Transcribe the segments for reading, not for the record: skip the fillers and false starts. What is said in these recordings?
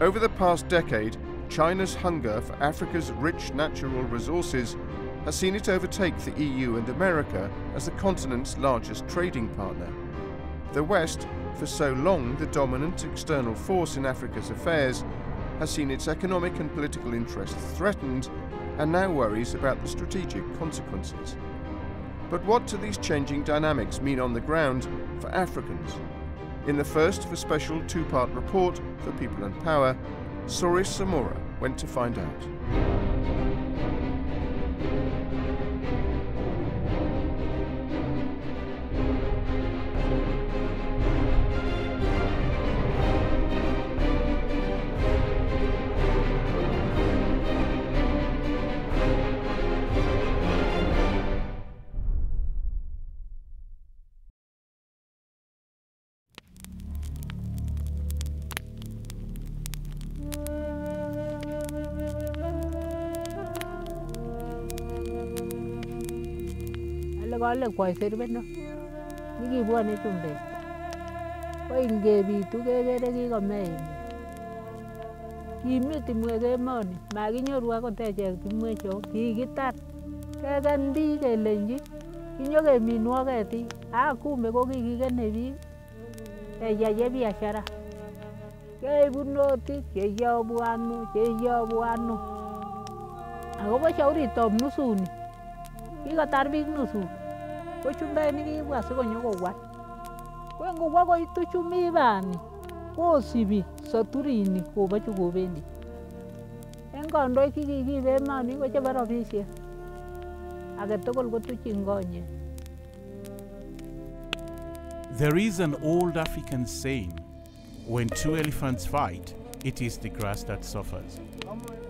Over the past decade, China's hunger for Africa's rich natural resources has seen it overtake the EU and America as the continent's largest trading partner. The West, for so long the dominant external force in Africa's affairs, has seen its economic and political interests threatened and now worries about the strategic consequences. But what do these changing dynamics mean on the ground for Africans? In the first of a special two-part report for People and Power, Soris Samora went to find out. Kole kwaiser beno nikibwane chumbek ko ingebitu kekere kikomei kimi timwek emoni makinyoru akot echek timwecho kikitar keken biik kelenji kinyokeminwo ketik kumbe ko kikikene biik keyae biashara keibu notik cheyobu ano akobo shauritab nusuni kikotar biik nusu ko chumbek nikibwa sikonyokowal ko ngobwa koitu chumibani kosibi soturini kobochu kobendi en kandoik kikikibe emoni ko chebo rabisiek age tugul kotuchin konye. There is an old African saying, when two elephants fight, it is the grass that suffers.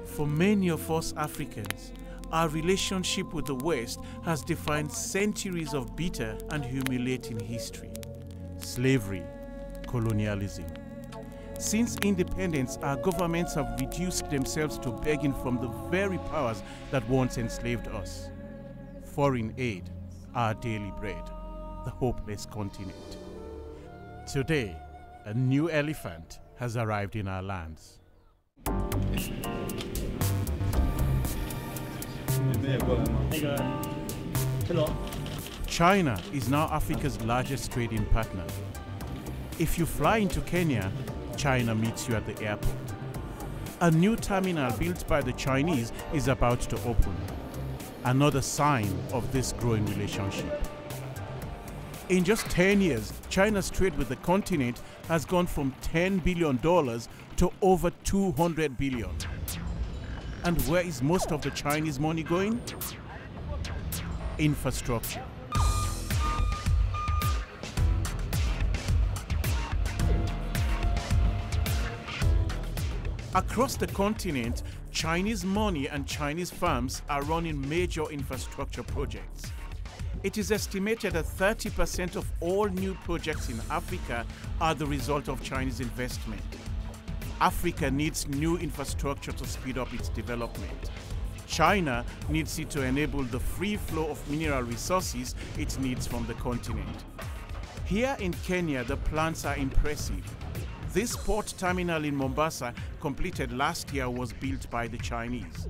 For many of us Africans, our relationship with the West has defined centuries of bitter and humiliating history. Slavery, colonialism. Since independence, our governments have reduced themselves to begging from the very powers that once enslaved us. Foreign aid, our daily bread, the hopeless continent. Today, a new elephant has arrived in our lands. China is now Africa's largest trading partner. If you fly into Kenya, China meets you at the airport. A new terminal built by the Chinese is about to open. Another sign of this growing relationship. In just 10 years, China's trade with the continent has gone from $10 billion to over $200 billion. And where is most of the Chinese money going? Infrastructure. Across the continent, Chinese money and Chinese firms are running major infrastructure projects. It is estimated that 30% of all new projects in Africa are the result of Chinese investment. Africa needs new infrastructure to speed up its development. China needs it to enable the free flow of mineral resources it needs from the continent. Here in Kenya, the plans are impressive. This port terminal in Mombasa, completed last year, was built by the Chinese.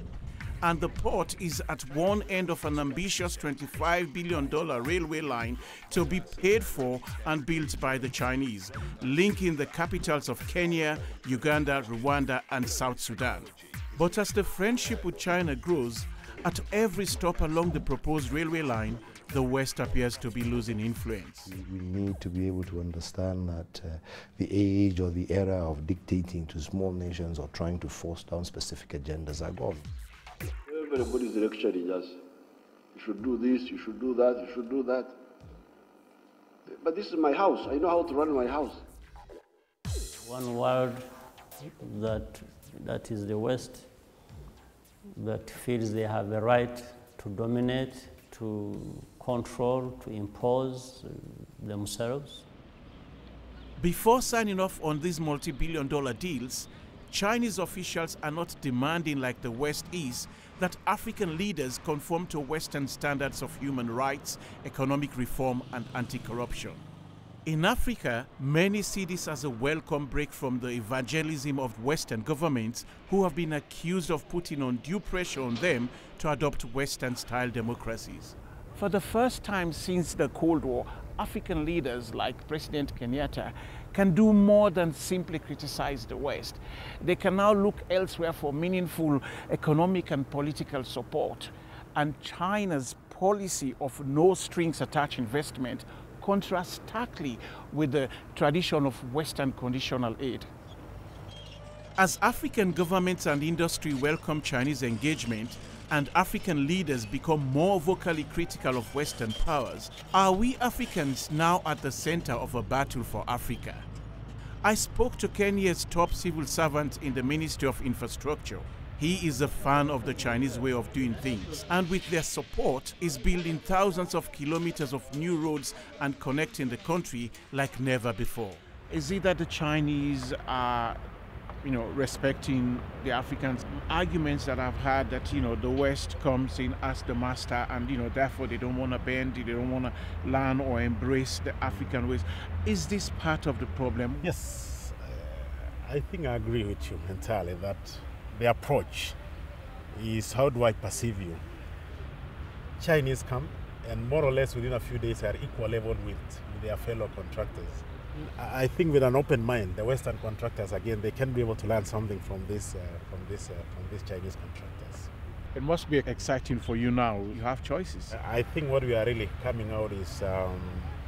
And the port is at one end of an ambitious $25 billion railway line to be paid for and built by the Chinese, linking the capitals of Kenya, Uganda, Rwanda, and South Sudan. But as the friendship with China grows, at every stop along the proposed railway line, the West appears to be losing influence. We need to be able to understand that the age or the era of dictating to small nations or trying to force down specific agendas are gone. Everybody's lecturing us. You should do this, you should do that, you should do that. But this is my house. I know how to run my house. One world that is the West, that feels they have the right to dominate, to control, to impose themselves. Before signing off on these multi-billion-dollar deals, Chinese officials are not demanding, like the West is, that African leaders conform to Western standards of human rights, economic reform, and anti-corruption. In Africa, many see this as a welcome break from the evangelism of Western governments who have been accused of putting undue pressure on them to adopt Western-style democracies. For the first time since the Cold War, African leaders like President Kenyatta can do more than simply criticize the West. They can now look elsewhere for meaningful economic and political support. And China's policy of no-strings-attached investment contrasts starkly with the tradition of Western conditional aid. As African governments and industry welcome Chinese engagement and African leaders become more vocally critical of Western powers, are we Africans now at the center of a battle for Africa? I spoke to Kenya's top civil servant in the Ministry of Infrastructure. He is a fan of the Chinese way of doing things, and with their support is building thousands of kilometers of new roads and connecting the country like never before. Is it that the Chinese are, respecting the Africans? Arguments that I've heard that, the West comes in as the master and, therefore they don't want to bend, they don't want to learn or embrace the African ways. Is this part of the problem? Yes, I think I agree with you entirely that the approach is, how do I perceive you? Chinese come and more or less within a few days are equal level with their fellow contractors. I think with an open mind, the Western contractors, again, they can be able to learn something from these Chinese contractors. It must be exciting for you now. You have choices. I think what we are really coming out is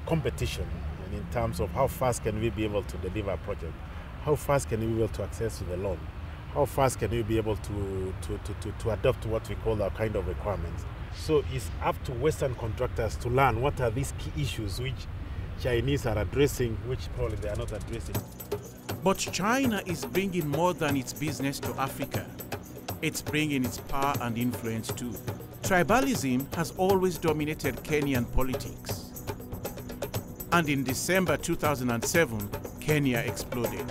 competition, and in terms of how fast can we be able to deliver a project, how fast can we be able to access to the loan, how fast can we be able to adopt what we call our kind of requirements. So it's up to Western contractors to learn what are these key issues which Chinese are addressing, which probably they are not addressing. But China is bringing more than its business to Africa. It's bringing its power and influence too. Tribalism has always dominated Kenyan politics. And in December 2007, Kenya exploded.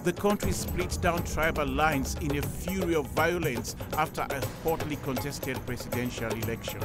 The country split down tribal lines in a fury of violence after a hotly contested presidential election.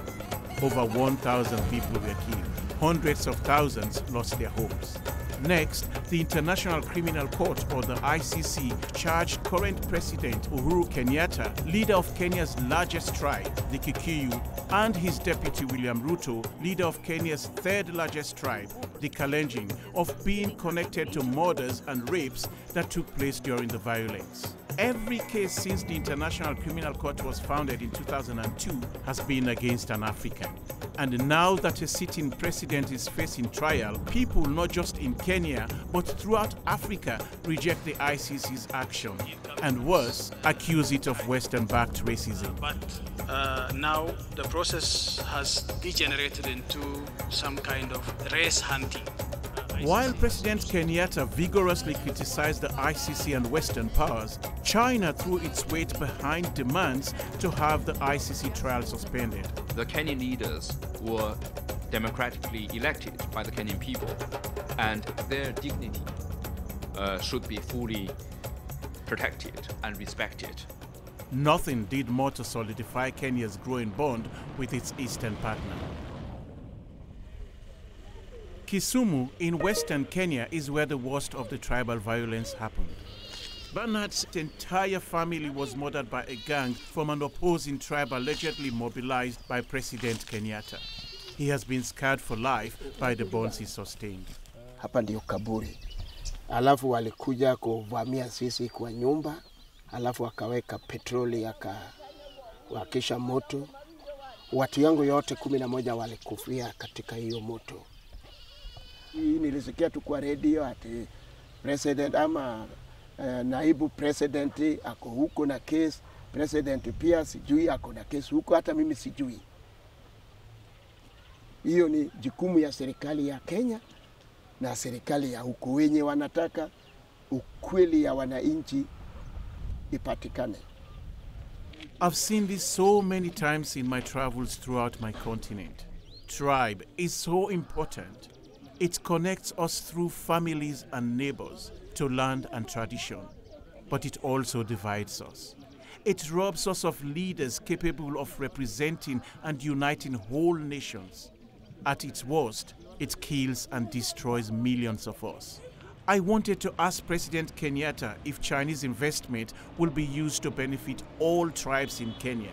Over 1,000 people were killed. Hundreds of thousands lost their homes. Next, the International Criminal Court, or the ICC, charged current President Uhuru Kenyatta, leader of Kenya's largest tribe, the Kikuyu, and his deputy William Ruto, leader of Kenya's third largest tribe, the Kalenjin, of being connected to murders and rapes that took place during the violence. Every case since the International Criminal Court was founded in 2002 has been against an African. And now that a sitting president is facing trial, people not just in Kenya but throughout Africa reject the ICC's action and worse, accuse it of Western-backed racism. But now the process has degenerated into some kind of race hunting. While President Kenyatta vigorously criticized the ICC and Western powers, China threw its weight behind demands to have the ICC trial suspended. The Kenyan leaders were democratically elected by the Kenyan people, and their dignity should be fully protected and respected. Nothing did more to solidify Kenya's growing bond with its eastern partner. Kisumu in western Kenya is where the worst of the tribal violence happened. Bernard's entire family was murdered by a gang from an opposing tribe allegedly mobilized by President Kenyatta. He has been scarred for life by the bonds he sustained. Hapa ndio kaburi. Alafu walikuja kuvamia sisi kwa nyumba, alafu wakaweka petroli wakisha moto. Watu yangu yote 11 walikufia katika hiyo moto. Hii nilisikia tu kwa radio ati president ama naibu president ako huko na case, president pia sijui ako na case huko, hata mimi sijui. Hiyo ni jukumu ya serikali ya Kenya na serikali ya huko, wenye wanataka ukweli ya wananchi ipatikane. I've seen this so many times in my travels throughout my continent. Tribe is so important. It connects us through families and neighbors to land and tradition, but it also divides us. it robs us of leaders capable of representing and uniting whole nations. At its worst, it kills and destroys millions of us. I wanted to ask President Kenyatta if Chinese investment will be used to benefit all tribes in Kenya.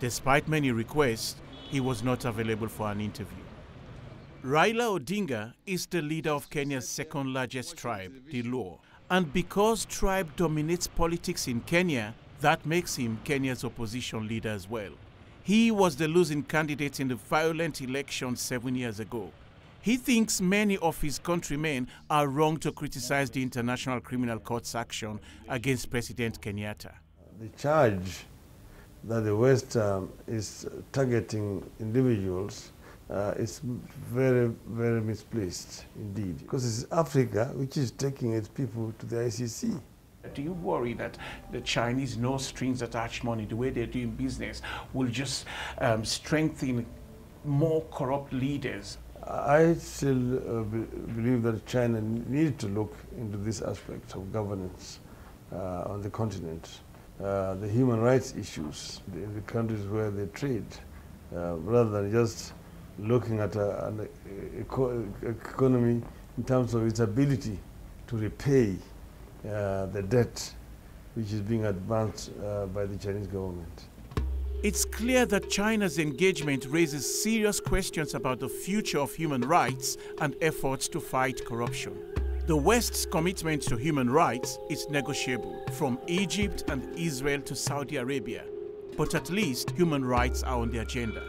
Despite many requests, he was not available for an interview. Raila Odinga is the leader of Kenya's second largest tribe, the Luo. And because tribe dominates politics in Kenya, that makes him Kenya's opposition leader as well. He was the losing candidate in the violent election 7 years ago. He thinks many of his countrymen are wrong to criticize the International Criminal Court's action against President Kenyatta. The charge that the West is targeting individuals is very, very misplaced indeed, because it's Africa which is taking its people to the ICC. Do you worry that the Chinese no strings attached money, the way they're doing business, will just strengthen more corrupt leaders? I still believe that China needs to look into this aspect of governance on the continent. The human rights issues in the countries where they trade, rather than just looking at an economy in terms of its ability to repay the debt which is being advanced by the Chinese government. It's clear that China's engagement raises serious questions about the future of human rights and efforts to fight corruption. The West's commitment to human rights is negotiable, from Egypt and Israel to Saudi Arabia. But at least human rights are on the agenda.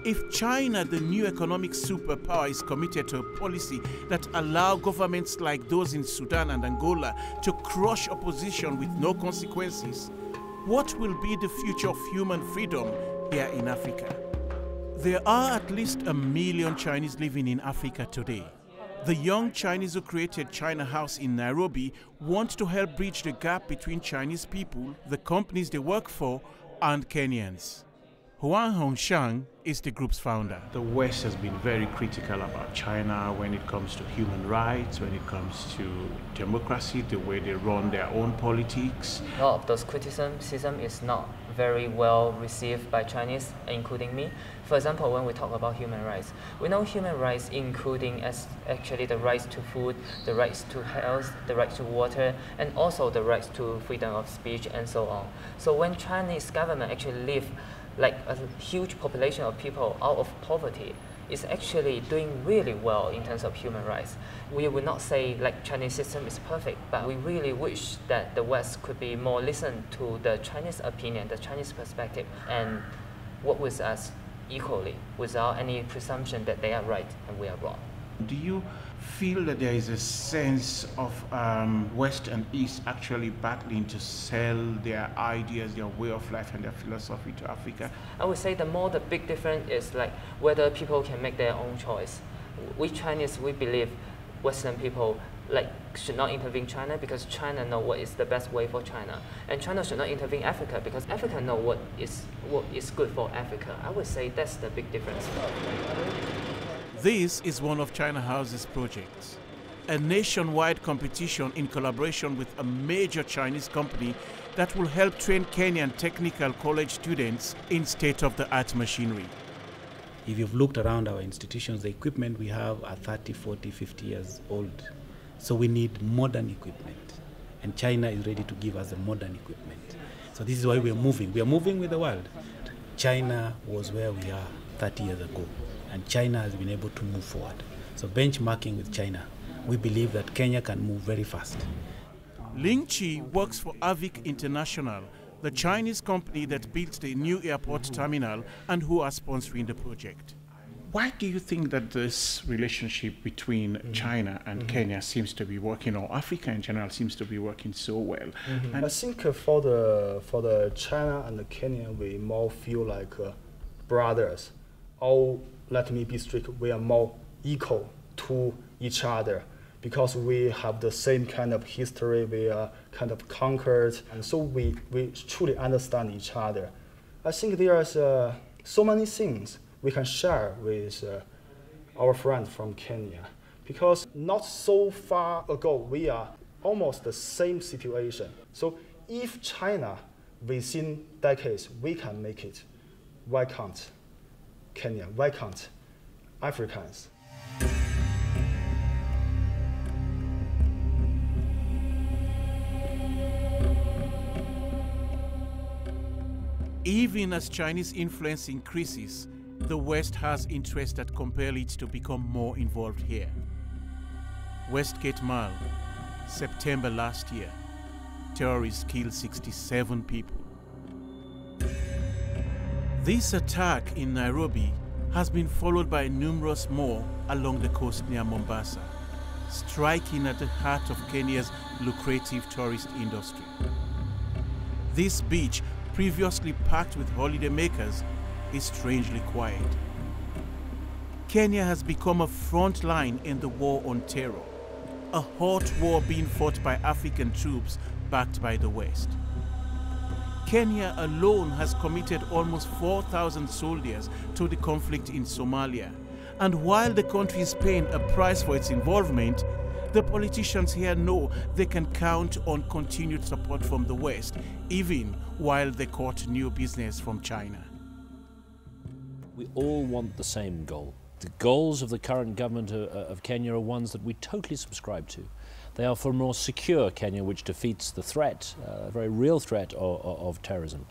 If China, the new economic superpower, is committed to a policy that allows governments like those in Sudan and Angola to crush opposition with no consequences, what will be the future of human freedom here in Africa? There are at least 1 million Chinese living in Africa today. The young Chinese who created China House in Nairobi want to help bridge the gap between Chinese people, the companies they work for, and Kenyans. HONGXIANG is the group's founder. The West has been very critical about China when it comes to human rights, when it comes to democracy, the way they run their own politics. A lot of those criticism is not very well received by Chinese, including me. For example, when we talk about human rights, we know human rights including as actually the rights to food, the rights to health, the rights to water, and also the rights to freedom of speech and so on. So when Chinese government actually leave like a huge population of people out of poverty, is actually doing really well in terms of human rights. We would not say like Chinese system is perfect, but we really wish that the West could be more listen to the Chinese opinion, the Chinese perspective, and work with us equally without any presumption that they are right and we are wrong. Do you feel that there is a sense of West and East actually battling to sell their ideas, their way of life and their philosophy to Africa? I would say the big difference is like whether people can make their own choice. We Chinese, we believe Western people like should not intervene China because China know what is the best way for China, and China should not intervene Africa because Africa know what is good for Africa. I would say that's the big difference. This is one of China House's projects, a nationwide competition in collaboration with a major Chinese company that will help train Kenyan technical college students in state-of-the-art machinery. If you've looked around our institutions, the equipment we have are 30, 40, 50 years old. So we need modern equipment. And China is ready to give us the modern equipment. So this is why we are moving. We are moving with the world. China was where we are 30 years ago. And China has been able to move forward. So benchmarking with China, we believe that Kenya can move very fast. Ling Chi works for AVIC International, the Chinese company that built the new airport terminal and who are sponsoring the project. Why do you think that this relationship between China and Kenya seems to be working, or Africa in general seems to be working so well? I think for the China and the Kenya, we more feel like brothers. Or let me be strict, we are more equal to each other because we have the same kind of history, we are kind of conquered, and so we truly understand each other. I think there's so many things we can share with our friends from Kenya because not so far ago we are almost the same situation. So if China within decades we can make it. Why can't Kenya? Why can't Africans? Even as Chinese influence increases, the West has interests that compel it to become more involved here. Westgate Mall, September last year, terrorists killed 67 people. This attack in Nairobi has been followed by numerous more along the coast near Mombasa, striking at the heart of Kenya's lucrative tourist industry. This beach, previously packed with holidaymakers, is strangely quiet. Kenya has become a front line in the war on terror, a hot war being fought by African troops backed by the West. Kenya alone has committed almost 4,000 soldiers to the conflict in Somalia, and while the country is paying a price for its involvement, the politicians here know they can count on continued support from the West, even while they court new business from China. We all want the same goal. The goals of the current government of Kenya are ones that we totally subscribe to. They are for a more secure Kenya, which defeats the threat, a very real threat of terrorism.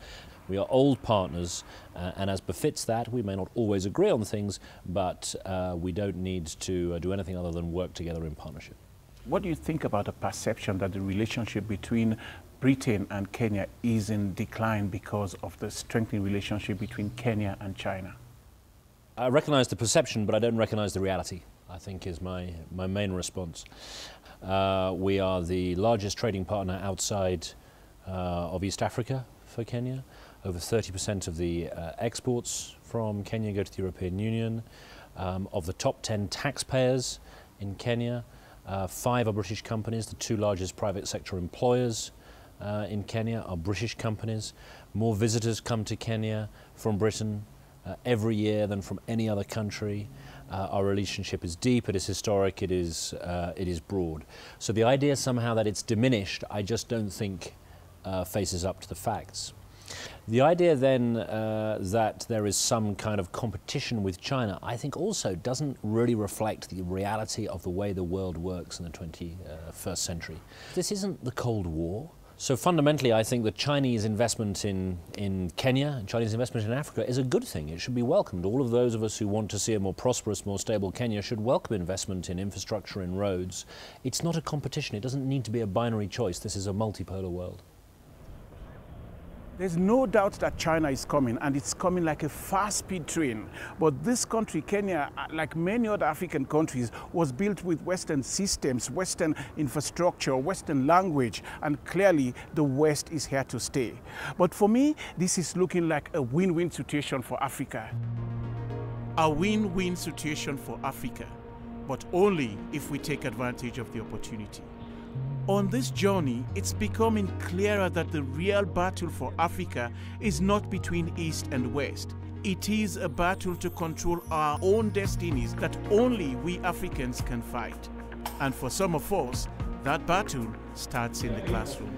We are old partners, and as befits that, we may not always agree on things, but we don't need to do anything other than work together in partnership. What do you think about the perception that the relationship between Britain and Kenya is in decline because of the strengthening relationship between Kenya and China? I recognize the perception, but I don't recognize the reality, I think is my main response. We are the largest trading partner outside of East Africa for Kenya. Over 30% of the exports from Kenya go to the European Union. Of the top 10 taxpayers in Kenya, 5 are British companies. The 2 largest private sector employers in Kenya are British companies. More visitors come to Kenya from Britain every year than from any other country. Our relationship is deep, it is historic, it is broad. So the idea somehow that it's diminished, I just don't think faces up to the facts. The idea then that there is some kind of competition with China, I think also doesn't really reflect the reality of the way the world works in the 21st century. This isn't the Cold War. So fundamentally, I think the Chinese investment in Kenya and Chinese investment in Africa is a good thing. It should be welcomed. All of those of us who want to see a more prosperous, more stable Kenya should welcome investment in infrastructure, in roads. It's not a competition. It doesn't need to be a binary choice. This is a multipolar world. There's no doubt that China is coming, and it's coming like a fast-speed train. But this country, Kenya, like many other African countries, was built with Western systems, Western infrastructure, Western language, and clearly the West is here to stay. But for me, this is looking like a win-win situation for Africa. A win-win situation for Africa, but only if we take advantage of the opportunity. On this journey, it's becoming clearer that the real battle for Africa is not between East and West. It is a battle to control our own destinies that only we Africans can fight. And for some of us, that battle starts in the classroom.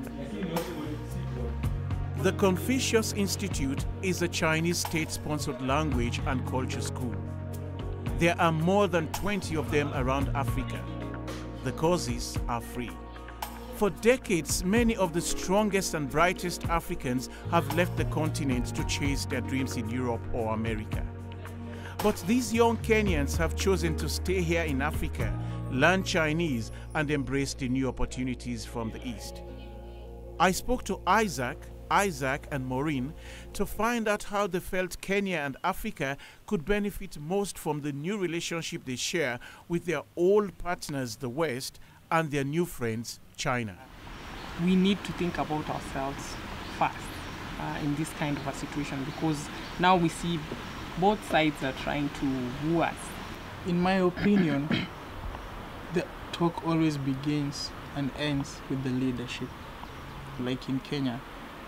The Confucius Institute is a Chinese state-sponsored language and culture school. There are more than 20 of them around Africa. The courses are free. For decades, many of the strongest and brightest Africans have left the continent to chase their dreams in Europe or America. But these young Kenyans have chosen to stay here in Africa, learn Chinese, and embrace the new opportunities from the East. I spoke to Isaac, and Maureen to find out how they felt Kenya and Africa could benefit most from the new relationship they share with their old partners, the West, and their new friends, China. We need to think about ourselves first in this kind of a situation, because now we see both sides are trying to woo us. In my opinion, the talk always begins and ends with the leadership. Like in Kenya,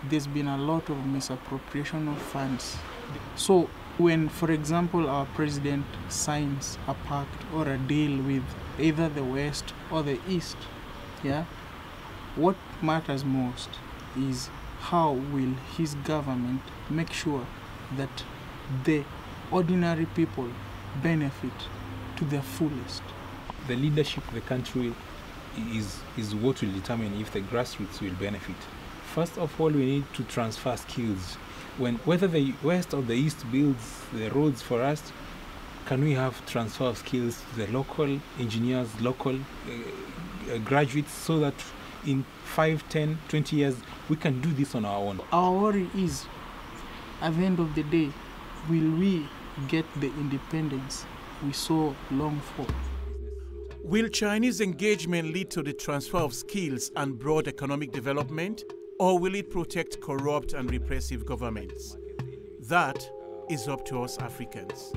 there's been a lot of misappropriation of funds. So when, for example, our president signs a pact or a deal with either the West or the East, what matters most is how will his government make sure that the ordinary people benefit to their fullest? The leadership of the country is what will determine if the grassroots will benefit. First of all, we need to transfer skills. Whether the West or the East builds the roads for us, can we have transfer of skills to the local engineers, local graduates, so that in 5, 10, 20 years, we can do this on our own? Our worry is, at the end of the day, will we get the independence we so long for? Will Chinese engagement lead to the transfer of skills and broad economic development, or will it protect corrupt and repressive governments? That is up to us Africans.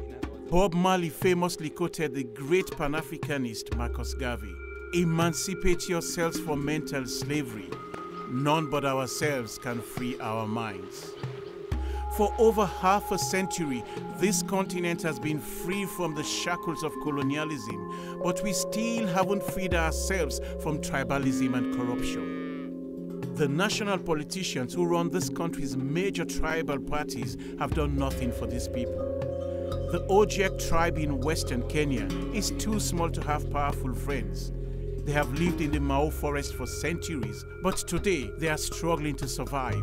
Bob Marley famously quoted the great Pan-Africanist Marcus Garvey, "Emancipate yourselves from mental slavery. None but ourselves can free our minds." For over half a century, this continent has been free from the shackles of colonialism, but we still haven't freed ourselves from tribalism and corruption. The national politicians who run this country's major tribal parties have done nothing for these people. The Ojek tribe in western Kenya is too small to have powerful friends. They have lived in the Mau forest for centuries, but today they are struggling to survive.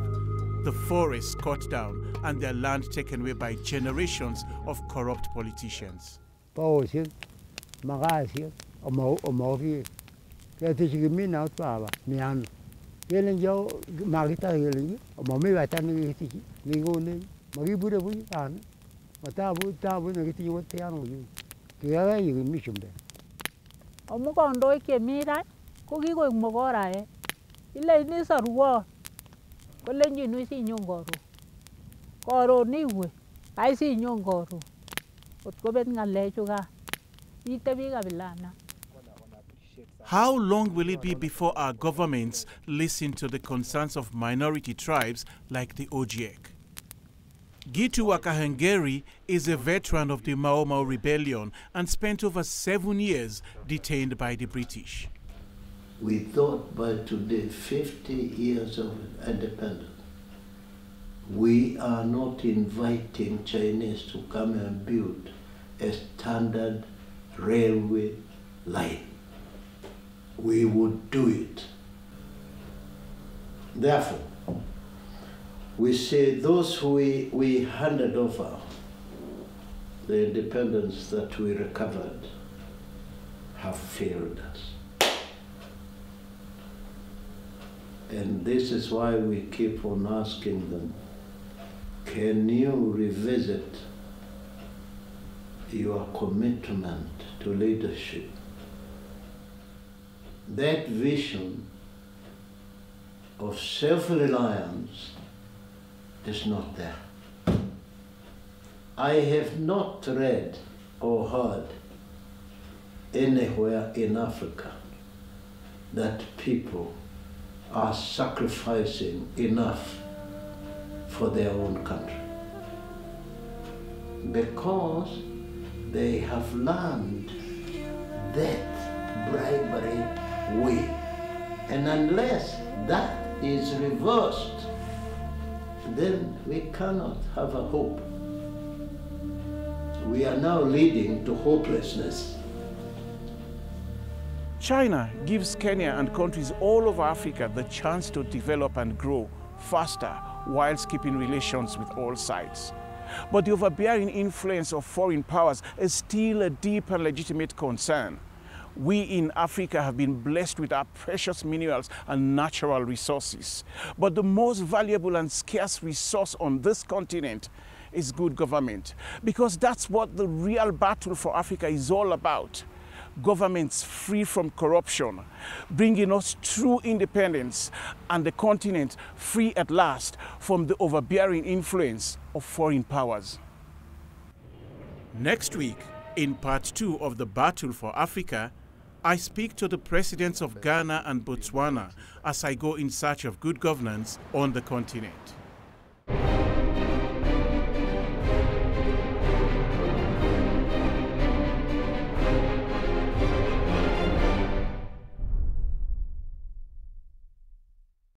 The forests cut down and their land taken away by generations of corrupt politicians. Omukondoi kemira ko kikoik mokorae ile ini sarwo kolenjin wisi nyon koron iwe ai si nyon koron ot kobet ngalechu ka itebi kabilana. How long will it be before our governments listen to the concerns of minority tribes like the Ojek? GITU KAHENGERE is a veteran of the Mau Mau rebellion and spent over 7 years detained by the British. We thought by today, 50 years of independence, we are not inviting Chinese to come and build a standard railway line. We would do it. Therefore, we say those we handed over the independence that we recovered have failed us. And this is why we keep on asking them, can you revisit your commitment to leadership? That vision of self-reliance is not there. I have not read or heard anywhere in Africa that people are sacrificing enough for their own country, because they have learned that bribery way. And unless that is reversed, then we cannot have a hope. We are now leading to hopelessness. China gives Kenya and countries all over Africa the chance to develop and grow faster whilst keeping relations with all sides. But the overbearing influence of foreign powers is still a deep and legitimate concern. We in Africa have been blessed with our precious minerals and natural resources. But the most valuable and scarce resource on this continent is good government, because that's what the real battle for Africa is all about. Governments free from corruption, bringing us true independence, and the continent free at last from the overbearing influence of foreign powers. Next week, in part 2 of the Battle for Africa, I speak to the presidents of Ghana and Botswana as I go in search of good governance on the continent.